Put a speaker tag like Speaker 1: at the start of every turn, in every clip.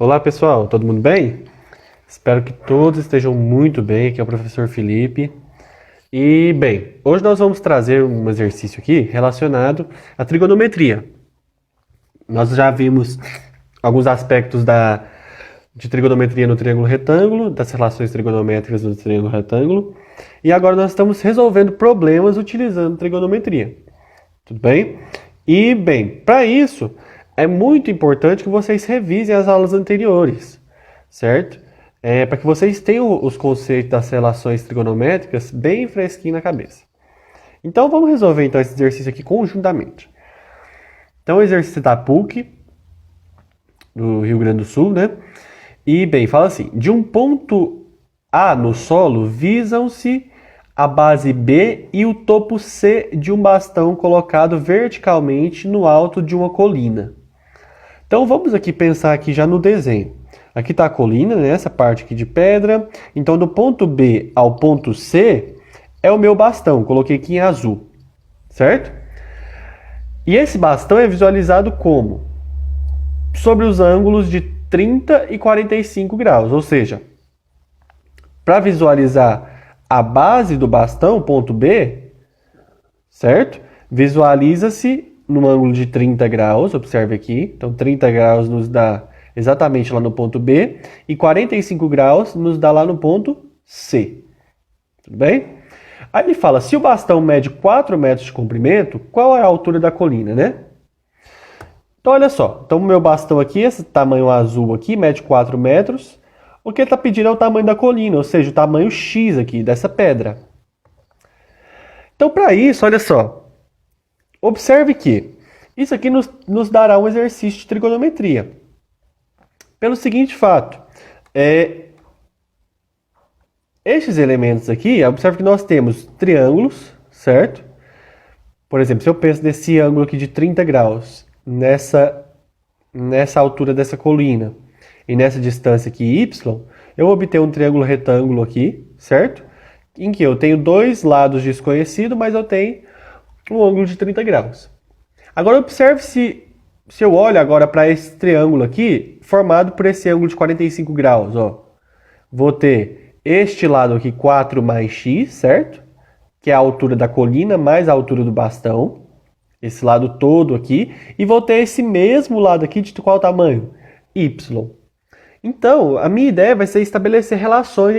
Speaker 1: Olá pessoal, todo mundo bem? Espero que todos estejam muito bem. Aqui é o professor Felipe. E bem, hoje nós vamos trazer um exercício aqui relacionado à trigonometria. Nós já vimos alguns aspectos de trigonometria no triângulo retângulo, das relações trigonométricas no triângulo retângulo, e agora nós estamos resolvendo problemas utilizando trigonometria. Tudo bem? E bem, para isso é muito importante que vocês revisem as aulas anteriores, certo? Para que vocês tenham os conceitos das relações trigonométricas bem fresquinho na cabeça. Então vamos resolver então esse exercício aqui conjuntamente. Então o exercício da PUC, do Rio Grande do Sul, né? E bem, fala assim, de um ponto A no solo visam-se a base B e o topo C de um bastão colocado verticalmente no alto de uma colina. Então vamos aqui pensar aqui já no desenho. Aqui está a colina, né? Essa parte aqui de pedra. Então do ponto B ao ponto C é o meu bastão, coloquei aqui em azul, certo? E esse bastão é visualizado como? Sobre os ângulos de 30 e 45 graus, ou seja, para visualizar a base do bastão, ponto B, certo? Visualiza-se no ângulo de 30 graus, observe aqui. Então 30 graus nos dá exatamente lá no ponto B e 45 graus nos dá lá no ponto C. Tudo bem? Aí ele fala, se o bastão mede 4 metros de comprimento, qual é a altura da colina, né? Então olha só, então o meu bastão aqui, esse tamanho azul aqui, mede 4 metros. O que ele está pedindo é o tamanho da colina, ou seja, o tamanho X aqui, dessa pedra. Então para isso, olha só, observe que isso aqui nos dará um exercício de trigonometria. Pelo seguinte fato, estes elementos aqui, observe que nós temos triângulos, certo? Por exemplo, se eu penso nesse ângulo aqui de 30 graus, nessa altura dessa colina e nessa distância aqui y, eu vou obter um triângulo retângulo aqui, certo? Em que eu tenho dois lados desconhecidos, mas eu tenho um ângulo de 30 graus. Agora observe se eu olho agora para esse triângulo aqui, formado por esse ângulo de 45 graus, ó. Vou ter este lado aqui 4 mais x, certo? Que é a altura da colina mais a altura do bastão. Esse lado todo aqui. E vou ter esse mesmo lado aqui de qual tamanho? Y. Então, a minha ideia vai ser estabelecer relações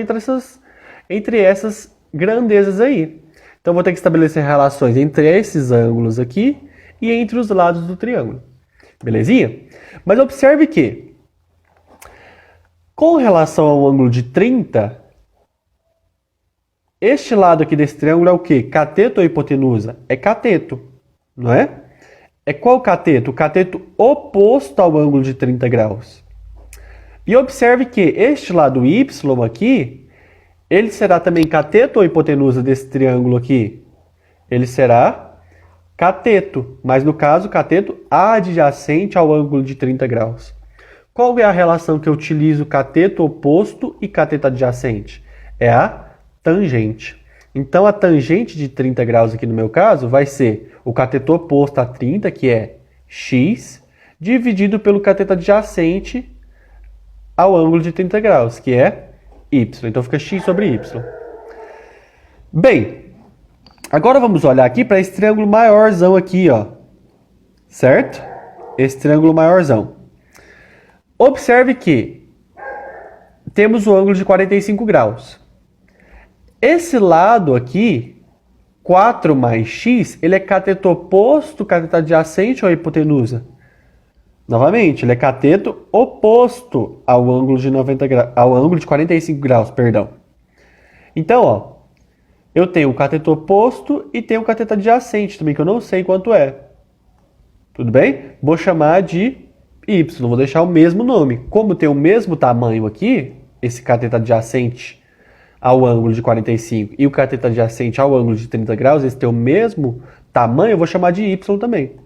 Speaker 1: entre essas grandezas aí. Então, vou ter que estabelecer relações entre esses ângulos aqui e entre os lados do triângulo. Belezinha? Mas observe que, com relação ao ângulo de 30, este lado aqui desse triângulo é o quê? Cateto ou hipotenusa? É cateto, não é? É qual cateto? O cateto oposto ao ângulo de 30 graus. E observe que este lado y aqui, ele será também cateto ou hipotenusa desse triângulo aqui? Ele será cateto, mas no caso, cateto adjacente ao ângulo de 30 graus. Qual é a relação que eu utilizo cateto oposto e cateto adjacente? É a tangente. Então, a tangente de 30 graus aqui no meu caso vai ser o cateto oposto a 30, que é x, dividido pelo cateto adjacente ao ângulo de 30 graus, que é y. Então fica x sobre y. Bem, agora vamos olhar aqui para esse triângulo maiorzão aqui, ó. Certo? Esse triângulo maiorzão. Observe que temos o ângulo de 45 graus. Esse lado aqui, 4 mais x, ele é cateto oposto, cateto adjacente ou hipotenusa? Novamente, ele é cateto oposto ao ângulo de 45 graus, perdão. Então, ó, eu tenho o cateto oposto e tenho o cateto adjacente também, que eu não sei quanto é. Tudo bem? Vou chamar de y, vou deixar o mesmo nome. Como tem o mesmo tamanho aqui, esse cateto adjacente ao ângulo de 45 e o cateto adjacente ao ângulo de 30 graus, esse tem o mesmo tamanho, eu vou chamar de y também.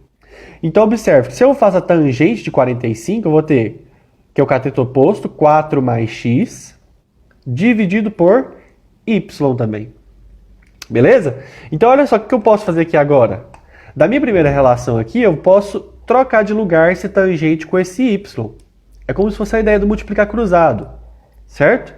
Speaker 1: Então, observe, se eu faço a tangente de 45, eu vou ter, que é o cateto oposto, 4 mais x, dividido por y também. Beleza? Então, olha só o que eu posso fazer aqui agora. Da minha primeira relação aqui, eu posso trocar de lugar esse tangente com esse y. É como se fosse a ideia do multiplicar cruzado, certo?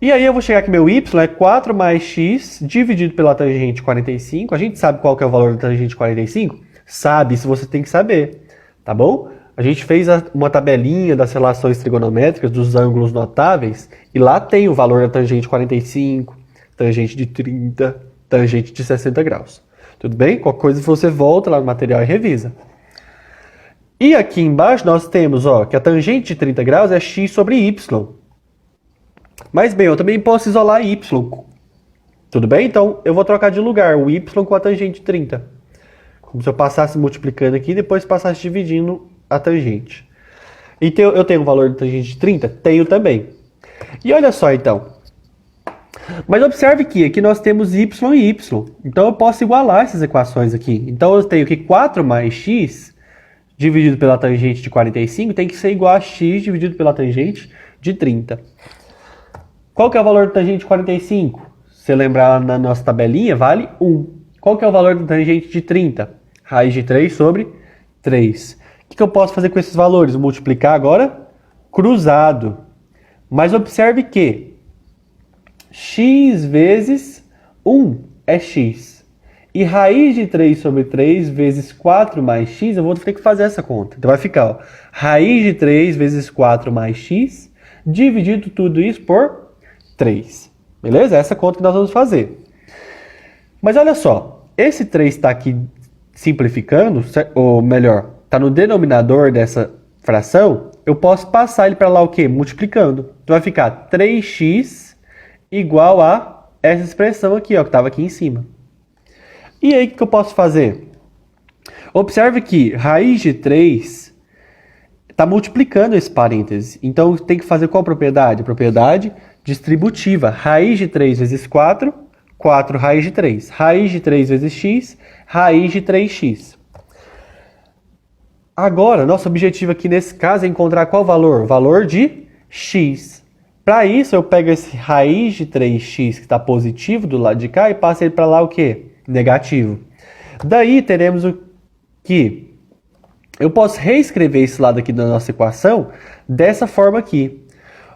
Speaker 1: E aí eu vou chegar que meu y é 4 mais x dividido pela tangente 45. A gente sabe qual que é o valor da tangente 45? Sabe, isso você tem que saber, tá bom? A gente fez uma tabelinha das relações trigonométricas dos ângulos notáveis e lá tem o valor da tangente 45, tangente de 30, tangente de 60 graus. Tudo bem? Qualquer coisa você volta lá no material e revisa. E aqui embaixo nós temos que a tangente de 30 graus é x sobre y. Mas bem, eu também posso isolar y. Tudo bem? Então eu vou trocar de lugar o y com a tangente de 30. Como se eu passasse multiplicando aqui e depois passasse dividindo a tangente. Então eu tenho o valor da tangente de 30? Tenho também. E olha só então. Mas observe que aqui nós temos y e y. Então eu posso igualar essas equações aqui. Então eu tenho que 4 mais x dividido pela tangente de 45 tem que ser igual a x dividido pela tangente de 30. Qual que é o valor da tangente de 45? Se você lembrar na nossa tabelinha, vale 1. Qual que é o valor da tangente de 30? Raiz de 3 sobre 3. O que eu posso fazer com esses valores? Multiplicar agora cruzado. Mas observe que x vezes 1 é x. E raiz de 3 sobre 3 vezes 4 mais x, eu vou ter que fazer essa conta. Então vai ficar, raiz de 3 vezes 4 mais x, dividido tudo isso por 3. Beleza? Essa conta que nós vamos fazer. Mas olha só, esse 3 está aqui simplificando, ou melhor, está no denominador dessa fração, eu posso passar ele para lá o quê? Multiplicando. Então vai ficar 3x igual a essa expressão aqui, que estava aqui em cima. E aí o que eu posso fazer? Observe que raiz de 3 está multiplicando esse parêntese. Então tem que fazer qual propriedade? Propriedade distributiva. Raiz de 3 vezes 4, 4 raiz de 3. Raiz de 3 vezes x, raiz de 3x. Agora, nosso objetivo aqui nesse caso é encontrar qual valor? O valor de x. Para isso, eu pego esse raiz de 3x que está positivo do lado de cá e passo ele para lá o quê? Negativo. Daí teremos o que eu posso reescrever esse lado aqui da nossa equação dessa forma aqui.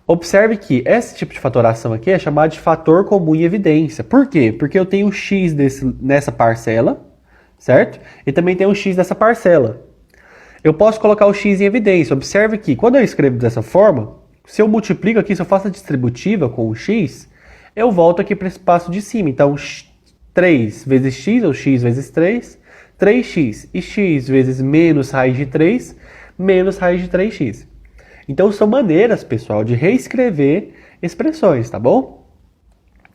Speaker 1: Observe que esse tipo de fatoração aqui é chamado de fator comum em evidência. Por quê? Porque eu tenho x nessa parcela, certo? E também tenho x nessa parcela. Eu posso colocar o x em evidência. Observe que quando eu escrevo dessa forma, se eu multiplico aqui, se eu faço a distributiva com o x, eu volto aqui para esse passo de cima. Então, 3 vezes x, ou x vezes 3, 3x. E x vezes menos raiz de 3, menos raiz de 3x. Então, são maneiras, pessoal, de reescrever expressões, tá bom?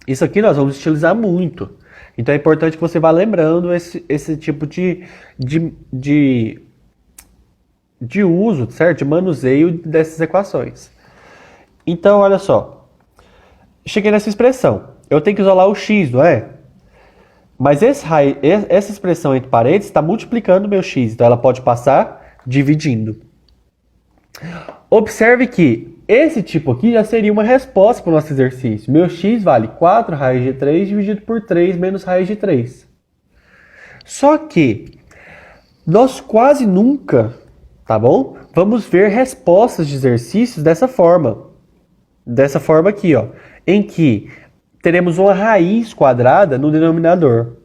Speaker 1: Isso aqui nós vamos utilizar muito. Então, é importante que você vá lembrando esse tipo de uso, certo? De manuseio dessas equações. Então, olha só. Cheguei nessa expressão. Eu tenho que isolar o x, não é? Mas essa expressão entre parênteses está multiplicando o meu x. Então, ela pode passar dividindo. Observe que esse tipo aqui já seria uma resposta para o nosso exercício. Meu x vale 4 raiz de 3 dividido por 3 menos raiz de 3. Só que nós quase nunca, tá bom? Vamos ver respostas de exercícios dessa forma. Dessa forma aqui, em que teremos uma raiz quadrada no denominador.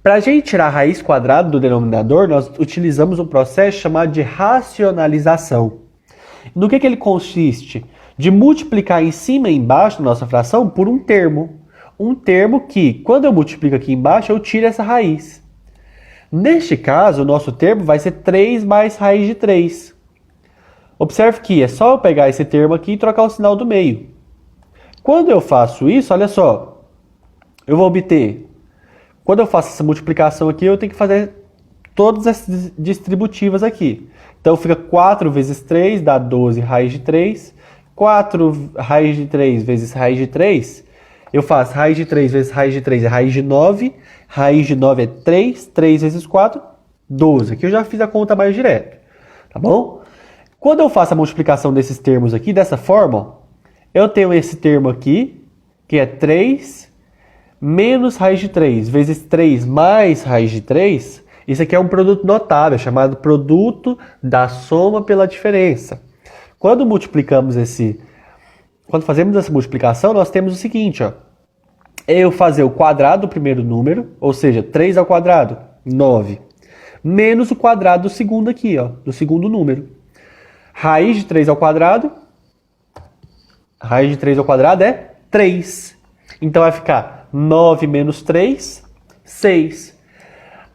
Speaker 1: Para a gente tirar a raiz quadrada do denominador, nós utilizamos um processo chamado de racionalização. No que ele consiste? De multiplicar em cima e embaixo da nossa fração por um termo. Um termo que, quando eu multiplico aqui embaixo, eu tiro essa raiz. Neste caso, o nosso termo vai ser 3 mais raiz de 3. Observe que é só eu pegar esse termo aqui e trocar o sinal do meio. Quando eu faço isso, olha só, eu vou obter, quando eu faço essa multiplicação aqui, eu tenho que fazer todas essas distributivas aqui. Então fica 4 vezes 3 dá 12 raiz de 3. 4 raiz de 3 vezes raiz de 3, eu faço raiz de 3 vezes raiz de 3 é raiz de 9. Raiz de 9 é 3. 3 vezes 4, 12. Aqui eu já fiz a conta mais direto. Tá bom? Quando eu faço a multiplicação desses termos aqui, dessa forma, eu tenho esse termo aqui, que é 3 menos raiz de 3 vezes 3 mais raiz de 3. Isso aqui é um produto notável, chamado produto da soma pela diferença. Quando fazemos essa multiplicação, nós temos o seguinte, ó. Eu fazer o quadrado do primeiro número, ou seja, 3 ao quadrado, 9. Menos o quadrado do segundo aqui, ó, do segundo número. Raiz de 3 ao quadrado é 3. Então vai ficar 9 menos 3, 6.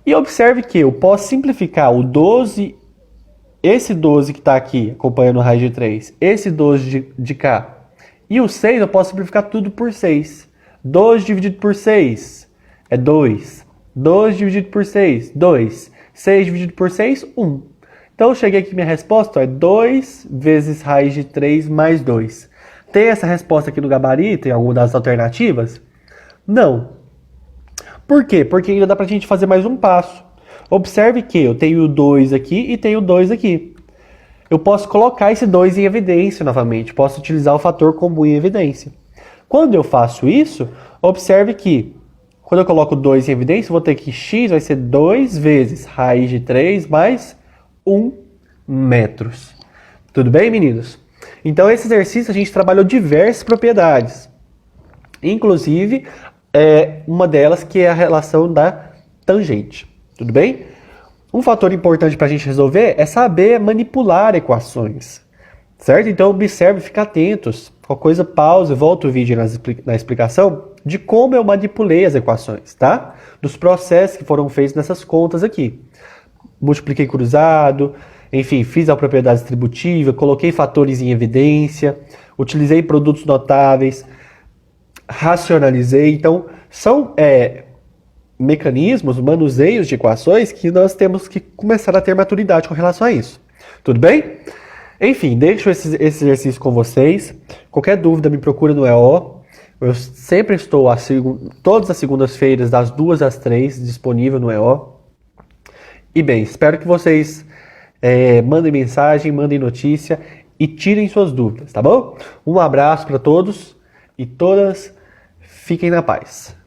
Speaker 1: E observe que eu posso simplificar o 12, esse 12 que está aqui, acompanhando a raiz de 3, esse 12 de cá, e o 6 eu posso simplificar tudo por 6. 12 dividido por 6 é 2. 12 dividido por 6, 2. 6 dividido por 6, 1. Então eu cheguei aqui, minha resposta é 2 vezes raiz de 3 mais 2. Tem essa resposta aqui no gabarito, em alguma das alternativas? Não. Por quê? Porque ainda dá pra gente fazer mais um passo. Observe que eu tenho o 2 aqui e tenho o 2 aqui. Eu posso colocar esse 2 em evidência novamente. Posso utilizar o fator comum em evidência. Quando eu faço isso, observe que quando eu coloco 2 em evidência, eu vou ter que x vai ser 2 vezes raiz de 3 mais 1 metros. Tudo bem, meninos? Então, esse exercício a gente trabalhou diversas propriedades. Inclusive, uma delas que é a relação da tangente. Tudo bem? Um fator importante para a gente resolver é saber manipular equações. Certo? Então, observe, fique atentos. Qualquer coisa, pausa e volta o vídeo na explicação de como eu manipulei as equações, tá? Dos processos que foram feitos nessas contas aqui. Multipliquei cruzado, enfim, fiz a propriedade distributiva, coloquei fatores em evidência, utilizei produtos notáveis, racionalizei. Então, são mecanismos, manuseios de equações que nós temos que começar a ter maturidade com relação a isso. Tudo bem? Enfim, deixo esse exercício com vocês. Qualquer dúvida me procura no EO. Eu sempre estou todas as segundas-feiras, das 2 às 3, disponível no EO. E bem, espero que vocês mandem mensagem, mandem notícia e tirem suas dúvidas, tá bom? Um abraço para todos e todas. Fiquem na paz.